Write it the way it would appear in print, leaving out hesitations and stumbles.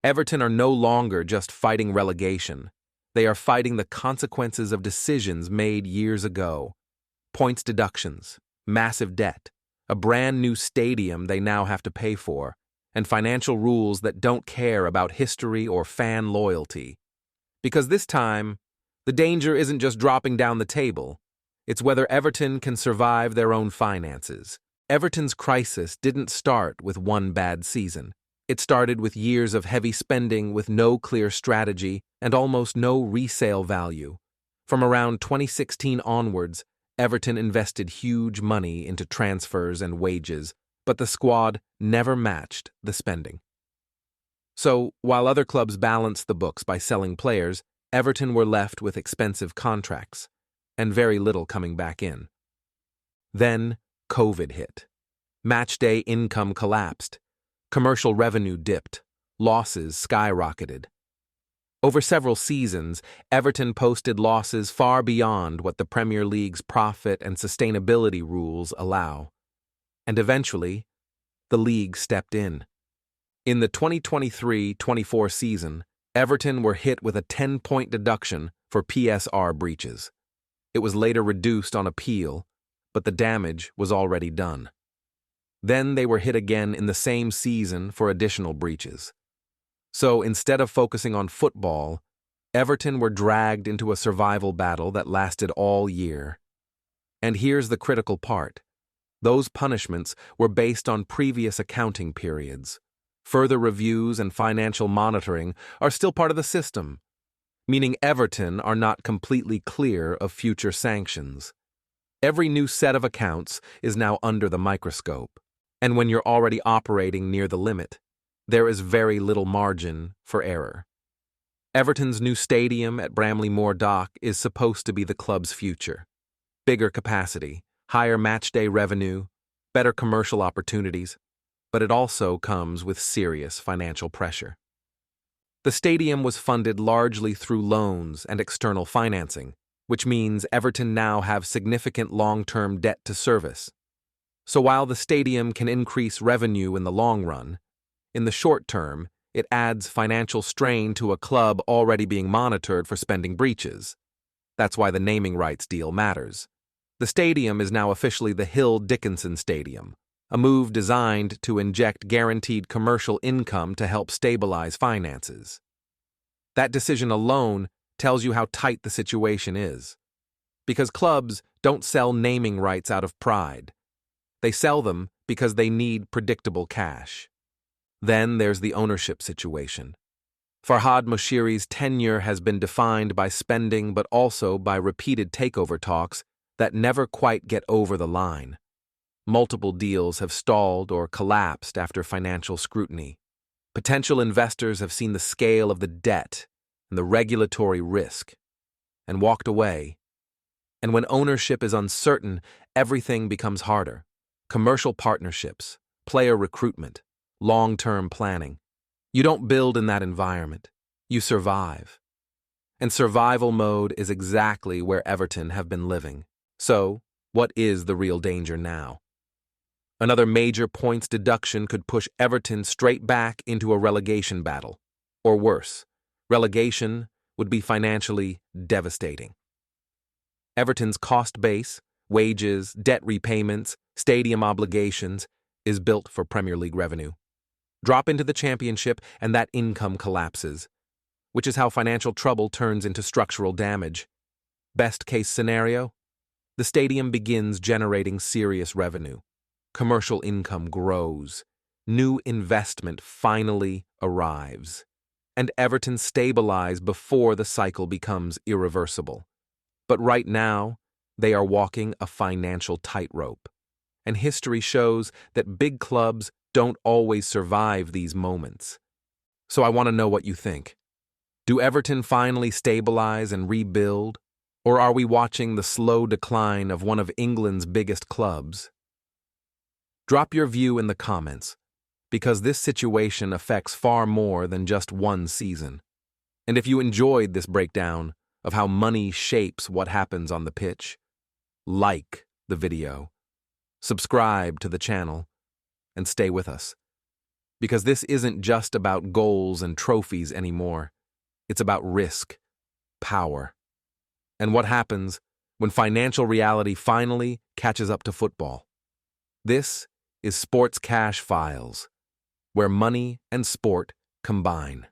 Everton are no longer just fighting relegation. They are fighting the consequences of decisions made years ago. Points deductions, massive debt, a brand new stadium they now have to pay for, and financial rules that don't care about history or fan loyalty. Because this time, the danger isn't just dropping down the table, it's whether Everton can survive their own finances. Everton's crisis didn't start with one bad season. It started with years of heavy spending with no clear strategy and almost no resale value. From around 2016 onwards, Everton invested huge money into transfers and wages, but the squad never matched the spending. So, while other clubs balanced the books by selling players, Everton were left with expensive contracts and very little coming back in. Then, COVID hit. Matchday income collapsed. Commercial revenue dipped. Losses skyrocketed. Over several seasons, Everton posted losses far beyond what the Premier League's profit and sustainability rules allow. And eventually, the league stepped in. In the 2023-24 season, Everton were hit with a 10-point deduction for PSR breaches. It was later reduced on appeal, but the damage was already done. Then they were hit again in the same season for additional breaches. So instead of focusing on football, Everton were dragged into a survival battle that lasted all year. And here's the critical part. Those punishments were based on previous accounting periods. Further reviews and financial monitoring are still part of the system, meaning Everton are not completely clear of future sanctions. Every new set of accounts is now under the microscope, and when you're already operating near the limit, there is very little margin for error. Everton's new stadium at Bramley-Moore Dock is supposed to be the club's future. Bigger capacity, higher matchday revenue, better commercial opportunities, but it also comes with serious financial pressure. The stadium was funded largely through loans and external financing, which means Everton now have significant long-term debt to service. So while the stadium can increase revenue in the long run, in the short term, it adds financial strain to a club already being monitored for spending breaches. That's why the naming rights deal matters. The stadium is now officially the Hill Dickinson Stadium, a move designed to inject guaranteed commercial income to help stabilize finances. That decision alone tells you how tight the situation is. Because clubs don't sell naming rights out of pride. They sell them because they need predictable cash. Then there's the ownership situation. Farhad Moshiri's tenure has been defined by spending but also by repeated takeover talks that never quite get over the line. Multiple deals have stalled or collapsed after financial scrutiny. Potential investors have seen the scale of the debt and the regulatory risk and walked away. And when ownership is uncertain, everything becomes harder. Commercial partnerships, player recruitment, long-term planning. You don't build in that environment. You survive. And survival mode is exactly where Everton have been living. So, what is the real danger now? Another major points deduction could push Everton straight back into a relegation battle. Or worse, relegation would be financially devastating. Everton's cost base, wages, debt repayments, stadium obligations, is built for Premier League revenue. Drop into the Championship and that income collapses, which is how financial trouble turns into structural damage. Best case scenario? The stadium begins generating serious revenue. Commercial income grows. New investment finally arrives. And Everton stabilize before the cycle becomes irreversible. But right now, they are walking a financial tightrope. And history shows that big clubs don't always survive these moments. So I want to know what you think. Do Everton finally stabilize and rebuild? Or are we watching the slow decline of one of England's biggest clubs? Drop your view in the comments, because this situation affects far more than just one season. And if you enjoyed this breakdown of how money shapes what happens on the pitch, like the video, subscribe to the channel, and stay with us. Because this isn't just about goals and trophies anymore. It's about risk, power, and what happens when financial reality finally catches up to football. This is Sports Cash Files, where money and sport combine.